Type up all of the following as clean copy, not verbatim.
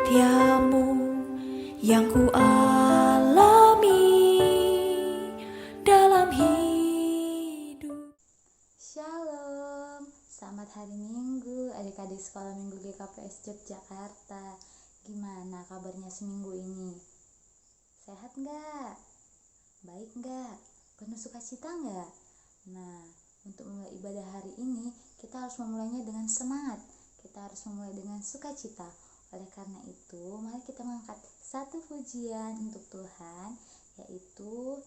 setiamu yang ku alami dalam hidup. Shalom, selamat hari Minggu adik-adik sekolah Minggu GKPS Yogyakarta. Gimana kabarnya seminggu ini? Sehat nggak? Baik nggak? Penuh sukacita nggak? Nah, untuk mulai ibadah hari ini, kita harus memulainya dengan semangat. Kita harus memulai dengan sukacita. Oleh karena itu, mari kita mengangkat satu pujian untuk Tuhan, yaitu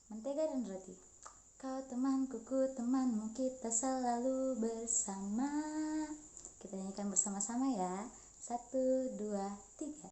mentega dan roti. Kau temanku, ku temanmu, kita selalu bersama. Kita nyanyikan bersama-sama ya. 1, 2, 3.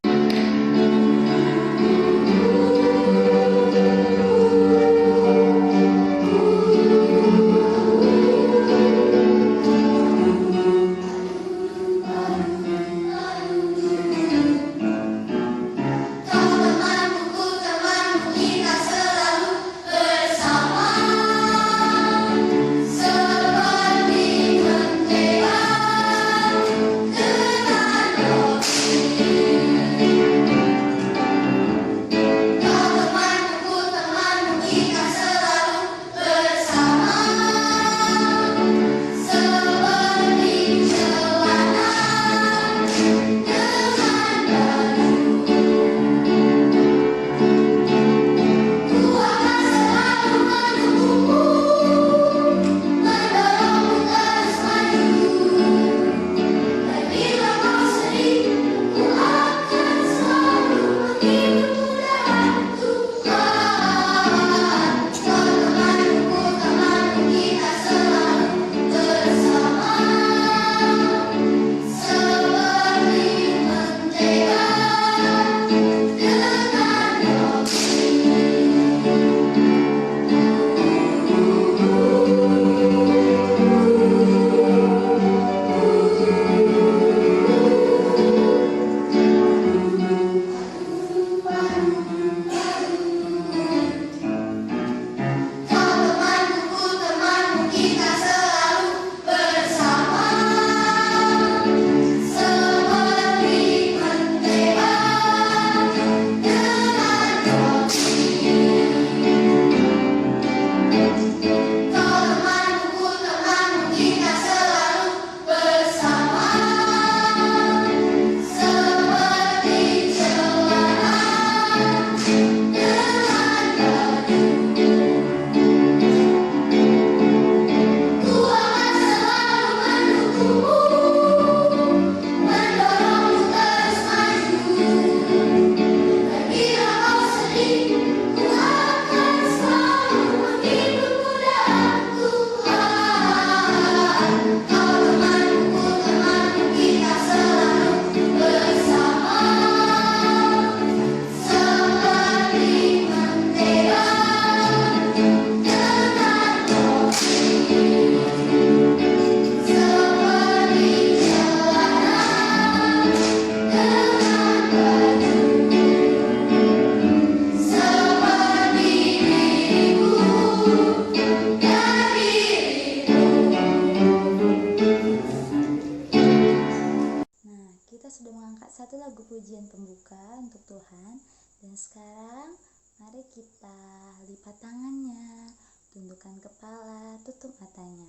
Sudah mengangkat satu lagu pujian pembuka untuk Tuhan. Dan sekarang mari kita lipat tangannya, tundukkan kepala, tutup matanya.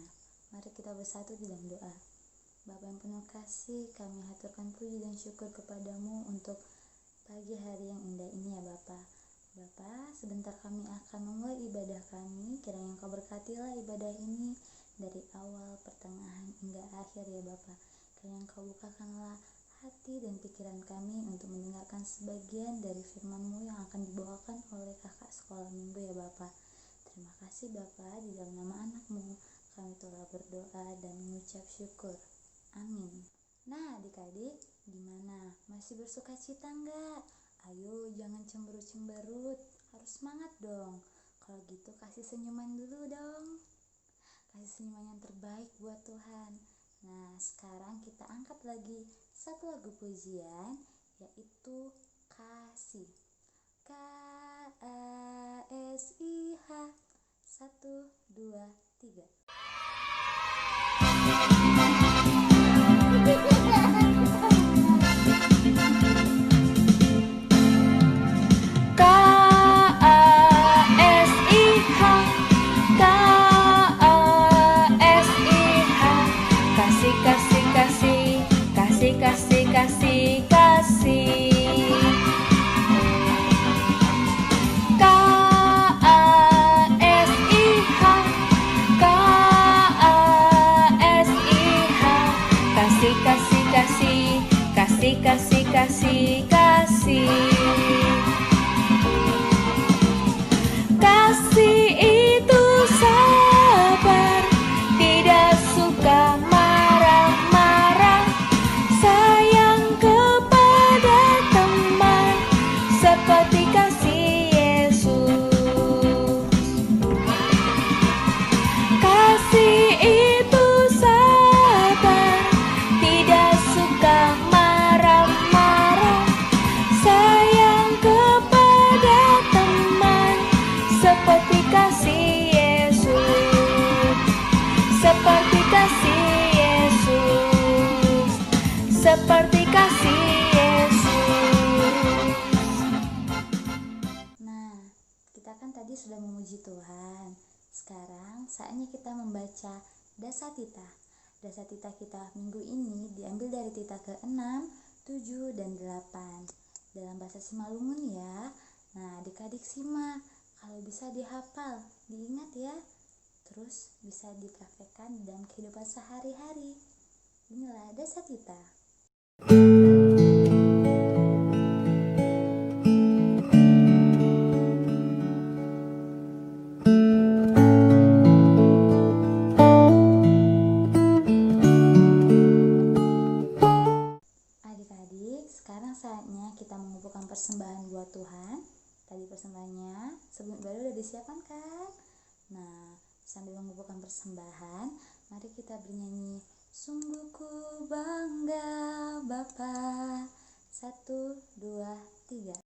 Mari kita bersatu dalam doa. Bapa yang penuh kasih, kami haturkan puji dan syukur kepadamu untuk pagi hari yang indah ini ya Bapa. Bapa, sebentar kami akan memulai ibadah kami. Kiranya Engkau berkatilah ibadah ini dari awal, pertengahan hingga akhir ya Bapa. Kiranya Engkau bukakanlah hati dan pikiran kami untuk mendengarkan sebagian dari firman-Mu yang akan dibawakan oleh kakak sekolah minggu ya Bapa. Terima kasih Bapa, di dalam nama anak-Mu kami telah berdoa dan mengucap syukur. Amin. Nah adik-adik, gimana? Masih bersuka cita enggak? Ayo jangan cemberut-cemberut, harus semangat dong. Kalau gitu kasih senyuman dulu dong. Kasih senyuman yang terbaik buat Tuhan. Nah sekarang kita angkat lagi satu lagu pujian, yaitu Kasih. K-A-S-I-H. 1, 2, 3. Tuhan. Sekarang saatnya kita membaca Dasatita. Dasatita kita minggu ini diambil dari tita ke-6, 7, dan 8 dalam bahasa Simalungun ya. Nah, adik-adik simak, kalau bisa dihafal, diingat ya. Terus bisa dipraktekkan dalam kehidupan sehari-hari. Inilah Dasatita. Adik-adik, sekarang saatnya kita mengumpulkan persembahan buat Tuhan. Tadi persembahannya sebelum ibadah udah disiapkan kan? Nah, sambil mengumpulkan persembahan, mari kita bernyanyi Sungguh ku bangga Bapa. 1, 2, 3.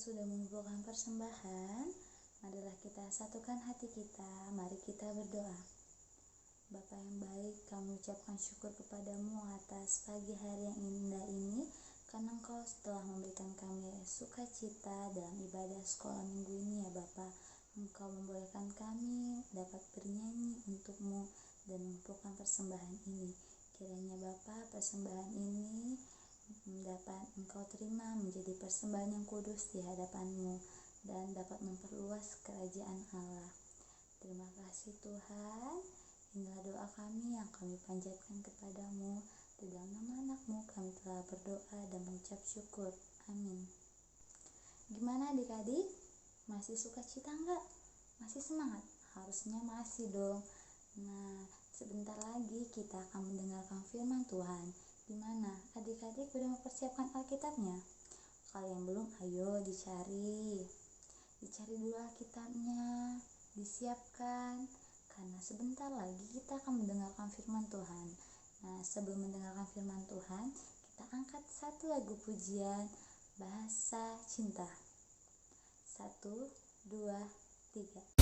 Sudah mengumpulkan persembahan, marilah kita satukan hati kita, mari kita berdoa. Bapa yang baik, kami ucapkan syukur kepadamu atas pagi hari yang indah ini, karena Engkau telah memberikan kami sukacita dalam ibadah sekolah minggu ini ya Bapa. Engkau membolehkan kami dapat bernyanyi untuk-Mu dan mengumpulkan persembahan ini. Kiranya Bapa, persembahan ini dapat Engkau terima menjadi persembahan yang kudus di hadapan-Mu dan dapat memperluas kerajaan Allah. Terima kasih Tuhan. Inilah doa kami yang kami panjatkan kepadamu. Di dalam nama anak-Mu kami telah berdoa dan mengucap syukur. Amin. Gimana adik-adik? Masih sukacita enggak? Masih semangat? Harusnya masih dong. Nah, sebentar lagi kita akan mendengarkan firman Tuhan. Gimana? Adik-adik udah mempersiapkan Alkitabnya? Kalau yang belum, ayo dicari. Dicari dulu Alkitabnya, disiapkan. Karena sebentar lagi kita akan mendengarkan firman Tuhan. Nah, sebelum mendengarkan firman Tuhan, kita angkat satu lagu pujian Bahasa Cinta. 1, 2, 3.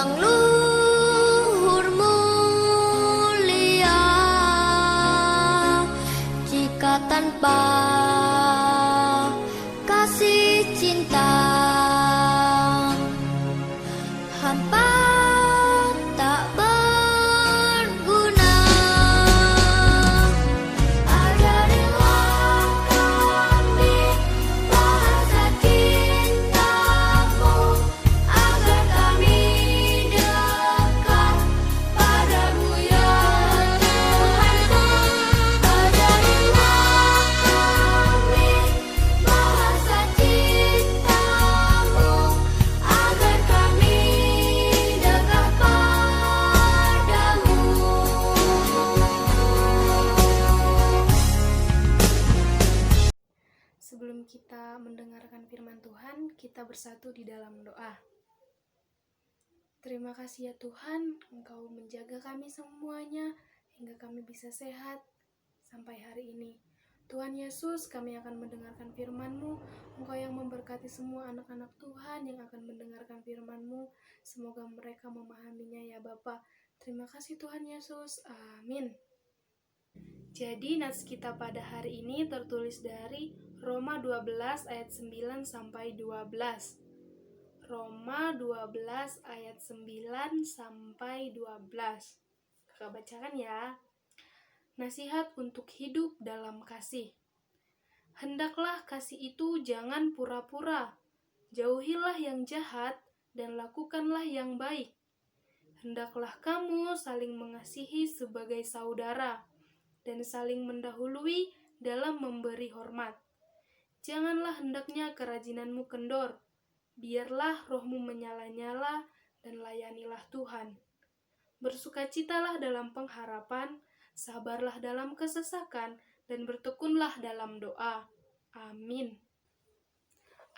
yang luhur mulia, jika tanpa kasih cinta hampa tak berguna. Ajarilah kami bahasa cinta-Mu, agar kami dekat padamu ya Tuhanku. Ajarilah kami bahasa cinta-Mu, agar kami dekat padamu. Sebelum kita mendengarkan firman Tuhan, kita bersatu di dalam doa. Terima kasih ya Tuhan, Engkau menjaga kami semuanya hingga kami bisa sehat sampai hari ini. Tuhan Yesus, kami akan mendengarkan firman-Mu. Engkau yang memberkati semua anak-anak Tuhan yang akan mendengarkan firman-Mu. Semoga mereka memahaminya ya Bapa. Terima kasih Tuhan Yesus. Amin. Jadi nats kita pada hari ini tertulis dari Roma 12 ayat 9 sampai 12. Roma 12 ayat 9 sampai 12. Kakak bacakan ya. Nasihat untuk hidup dalam kasih. Hendaklah kasih itu jangan pura-pura. Jauhilah yang jahat dan lakukanlah yang baik. Hendaklah kamu saling mengasihi sebagai saudara dan saling mendahului dalam memberi hormat. Janganlah hendaknya kerajinanmu kendor. Biarlah rohmu menyala-nyala dan layanilah Tuhan. Bersukacitalah dalam pengharapan, sabarlah dalam kesesakan, dan bertekunlah dalam doa. Amin.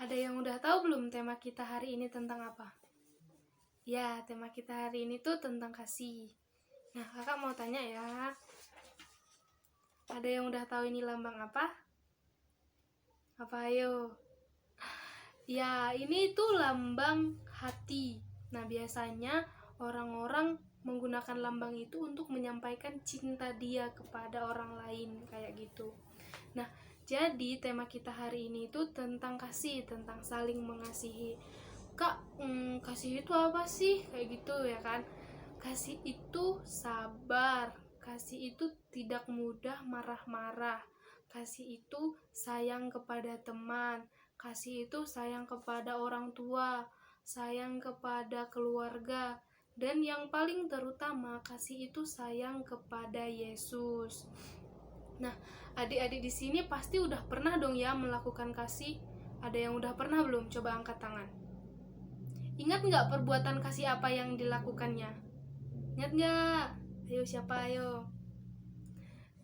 Ada yang udah tahu belum tema kita hari ini tentang apa? Ya, tema kita hari ini tuh tentang kasih. Nah, kakak mau tanya ya. Ada yang udah tahu ini lambang apa? Apa ayo? Ya, ini tuh lambang hati. Nah, biasanya orang-orang menggunakan lambang itu untuk menyampaikan cinta dia kepada orang lain, kayak gitu. Nah, jadi tema kita hari ini itu tentang kasih, tentang saling mengasihi. Kak, kasih itu apa sih? Kayak gitu ya kan? Kasih itu sabar. Kasih itu tidak mudah marah-marah. Kasih itu sayang kepada teman. Kasih itu sayang kepada orang tua, sayang kepada keluarga, dan yang paling terutama kasih itu sayang kepada Yesus. Nah, adik-adik di sini pasti udah pernah dong ya melakukan kasih. Ada yang udah pernah belum? Coba angkat tangan. Ingat nggak perbuatan kasih apa yang dilakukannya? Ingat nggak? Ayo, siapa ayo?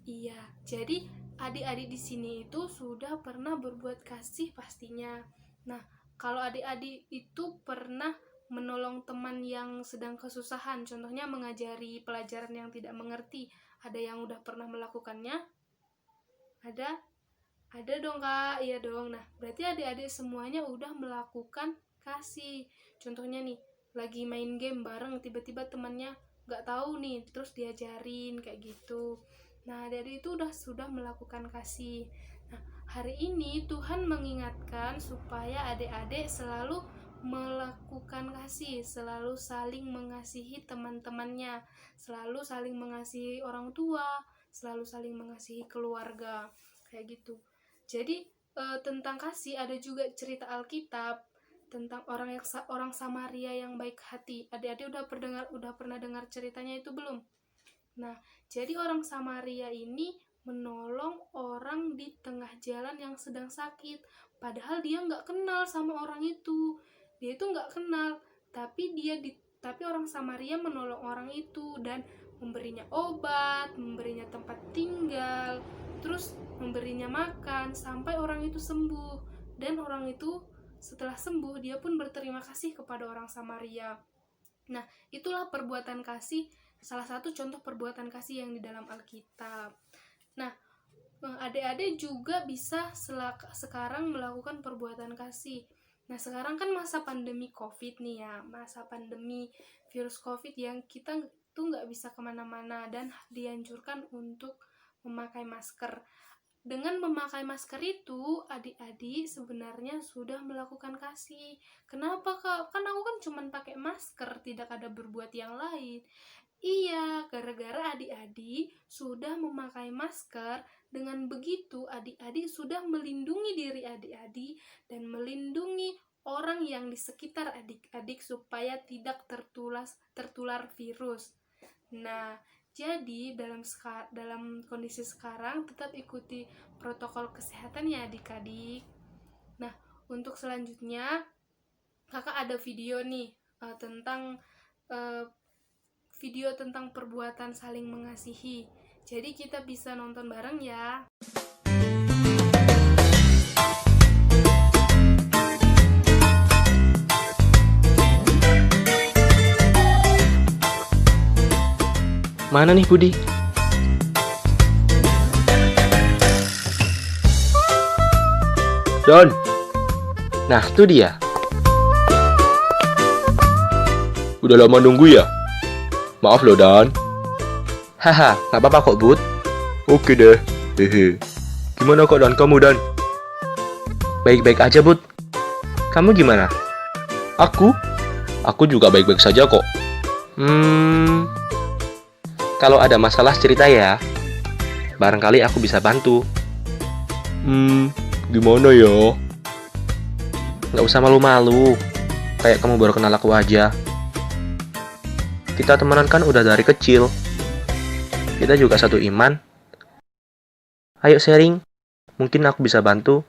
Iya, jadi adik-adik di sini itu sudah pernah berbuat kasih pastinya. Nah, kalau adik-adik itu pernah menolong teman yang sedang kesusahan, contohnya mengajari pelajaran yang tidak mengerti, ada yang udah pernah melakukannya? Ada? Ada dong Kak, iya dong. Nah, berarti adik-adik semuanya udah melakukan kasih. Contohnya nih, lagi main game bareng, tiba-tiba temannya nggak tahu nih, terus diajarin kayak gitu. Nah, dari itu sudah melakukan kasih. Nah, hari ini Tuhan mengingatkan supaya adik-adik selalu melakukan kasih, selalu saling mengasihi teman-temannya, selalu saling mengasihi orang tua, selalu saling mengasihi keluarga, kayak gitu. Jadi tentang kasih ada juga cerita Alkitab tentang orang Samaria yang baik hati. Adik-adik udah pernah dengar ceritanya itu belum? Nah, jadi orang Samaria ini menolong orang di tengah jalan yang sedang sakit. Padahal dia nggak kenal sama orang itu. Dia itu nggak kenal, tapi orang Samaria menolong orang itu dan memberinya obat, memberinya tempat tinggal, terus memberinya makan sampai orang itu sembuh. Dan orang itu setelah sembuh dia pun berterima kasih kepada orang Samaria. Nah, itulah perbuatan kasih, salah satu contoh perbuatan kasih yang di dalam Alkitab. Nah, adik-adik juga bisa sekarang melakukan perbuatan kasih. Nah, sekarang kan masa pandemi COVID nih ya, masa pandemi virus COVID yang kita tuh nggak bisa kemana-mana dan dianjurkan untuk memakai masker. Dengan memakai masker itu, adik-adik sebenarnya sudah melakukan kasih. Kenapa, Kak? Kan aku kan cuma pakai masker, tidak ada berbuat yang lain. Iya, gara-gara adik-adik sudah memakai masker, dengan begitu adik-adik sudah melindungi diri adik-adik dan melindungi orang yang di sekitar adik-adik supaya tidak tertular virus. Nah, jadi dalam kondisi sekarang tetap ikuti protokol kesehatan ya adik-adik. Nah, untuk selanjutnya kakak ada video nih tentang video tentang perbuatan saling mengasihi. Jadi kita bisa nonton bareng ya. Mana nih Budi? Don. Nah, itu dia. Udah lama nunggu ya? Maaf loh, Dan. Haha, nggak apa-apa kok, Bud. Oke deh. Hehe. Gimana keadaan kamu, Dan? Baik-baik aja, Bud. Kamu gimana? Aku juga baik-baik saja kok. Kalau ada masalah cerita ya. Barangkali aku bisa bantu. Gimana ya? Nggak usah malu-malu. Kayak kamu baru kenal aku aja. Kita temenan kan udah dari kecil. Kita juga satu iman. Ayo sharing. Mungkin aku bisa bantu.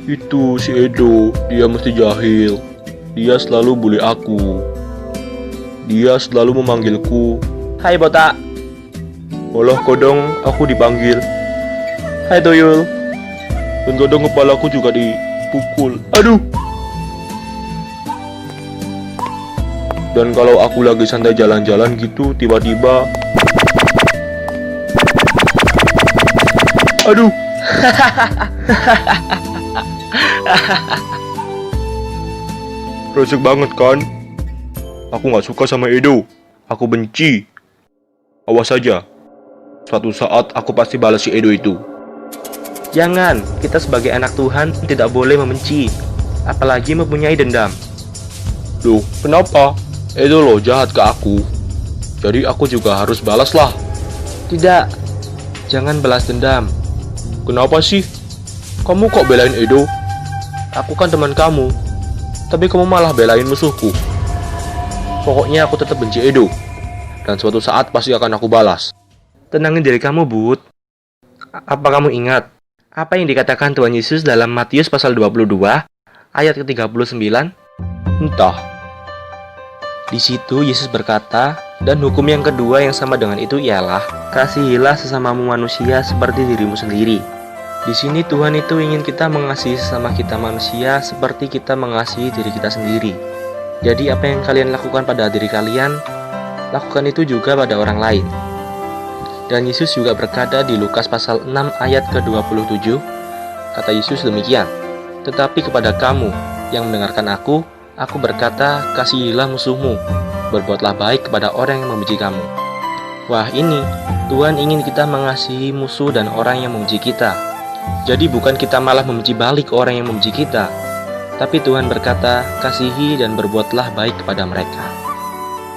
Itu si Edo, dia mesti jahil. Dia selalu bully aku. Dia selalu memanggilku. Hai botak. Malah kadang aku dipanggil. Hai tuyul. Dan kadang kepalaku juga dipukul. Aduh. Dan kalau aku lagi santai jalan-jalan gitu, tiba-tiba aduh. Resek banget kan? Aku gak suka sama Edo. Aku benci. Awas saja. Suatu saat aku pasti balas si Edo itu. Jangan, kita sebagai anak Tuhan tidak boleh membenci. Apalagi mempunyai dendam. Loh, kenapa? Edo loh jahat ke aku. Jadi aku juga harus balas lah. Tidak, jangan balas dendam. Kenapa sih? Kamu kok belain Edo? Aku kan teman kamu. Tapi kamu malah belain musuhku. Pokoknya aku tetap benci Edo. Dan suatu saat pasti akan aku balas. Tenangin diri kamu, Bud. Apa kamu ingat apa yang dikatakan Tuhan Yesus dalam Matius pasal 22 ayat ke-39? Entah. Di situ Yesus berkata, dan hukum yang kedua yang sama dengan itu ialah, kasihilah sesamamu manusia seperti dirimu sendiri. Di sini Tuhan itu ingin kita mengasihi sesama kita manusia seperti kita mengasihi diri kita sendiri. Jadi apa yang kalian lakukan pada diri kalian, lakukan itu juga pada orang lain. Dan Yesus juga berkata di Lukas pasal 6 ayat ke-27, kata Yesus demikian, tetapi kepada kamu yang mendengarkan aku berkata, kasihilah musuhmu, berbuatlah baik kepada orang yang membenci kamu. Wah, ini Tuhan ingin kita mengasihi musuh dan orang yang membenci kita. Jadi bukan kita malah membenci balik orang yang membenci kita, tapi Tuhan berkata, kasihi dan berbuatlah baik kepada mereka.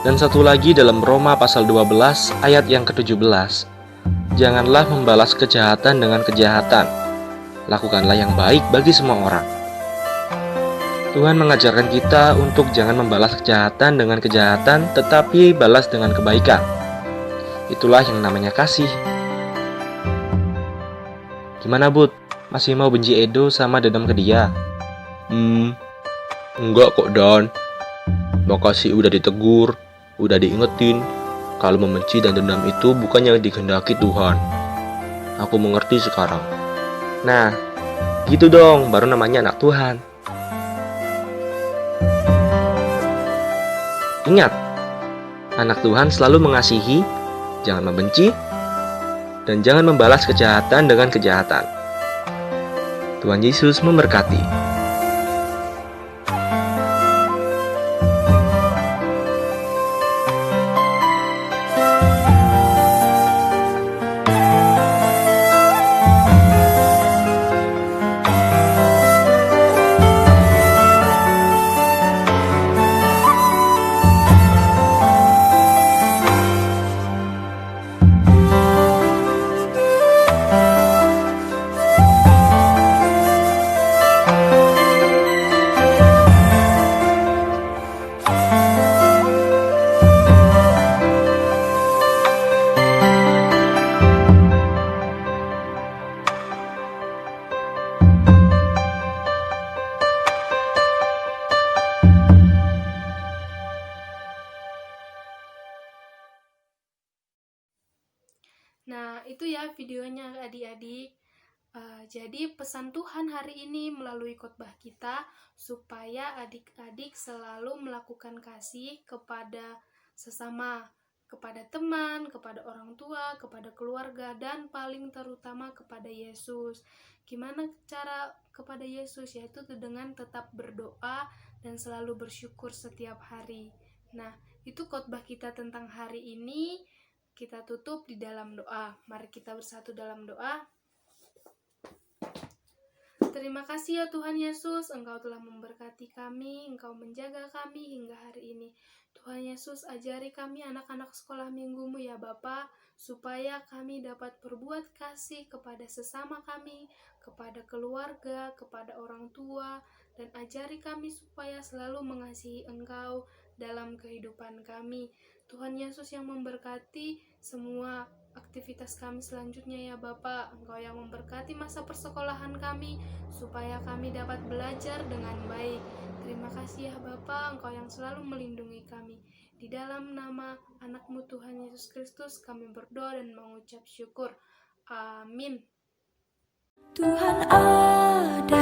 Dan satu lagi dalam Roma pasal 12 ayat yang ke-17, janganlah membalas kejahatan dengan kejahatan, lakukanlah yang baik bagi semua orang. Tuhan mengajarkan kita untuk jangan membalas kejahatan dengan kejahatan, tetapi balas dengan kebaikan. Itulah yang namanya kasih. Gimana, Bud? Masih mau benci Edo sama dendam ke dia? Enggak kok, Dan. Makasih udah ditegur, udah diingetin. Kalau membenci dan dendam itu bukan yang dikehendaki Tuhan. Aku mengerti sekarang. Nah, gitu dong, baru namanya anak Tuhan. Ingat, anak Tuhan selalu mengasihi, jangan membenci, dan jangan membalas kejahatan dengan kejahatan. Tuhan Yesus memberkati. itu ya videonya adik-adik. Jadi pesan Tuhan hari ini melalui khotbah kita supaya adik-adik selalu melakukan kasih kepada sesama, kepada teman, kepada orang tua, kepada keluarga, dan paling terutama kepada Yesus. Gimana cara kepada Yesus? Yaitu dengan tetap berdoa dan selalu bersyukur setiap hari. Nah, itu khotbah kita tentang hari ini. Kita tutup di dalam doa. Mari kita bersatu dalam doa. Terima kasih ya Tuhan Yesus, Engkau telah memberkati kami, Engkau menjaga kami hingga hari ini. Tuhan Yesus, ajari kami anak-anak sekolah minggumu ya Bapa, supaya kami dapat berbuat kasih kepada sesama kami, kepada keluarga, kepada orang tua, dan ajari kami supaya selalu mengasihi Engkau dalam kehidupan kami. Tuhan Yesus yang memberkati semua aktivitas kami selanjutnya ya Bapa. Engkau yang memberkati masa persekolahan kami supaya kami dapat belajar dengan baik. Terima kasih ya Bapa, Engkau yang selalu melindungi kami. Di dalam nama anak-Mu Tuhan Yesus Kristus kami berdoa dan mengucap syukur. Amin. Tuhan ada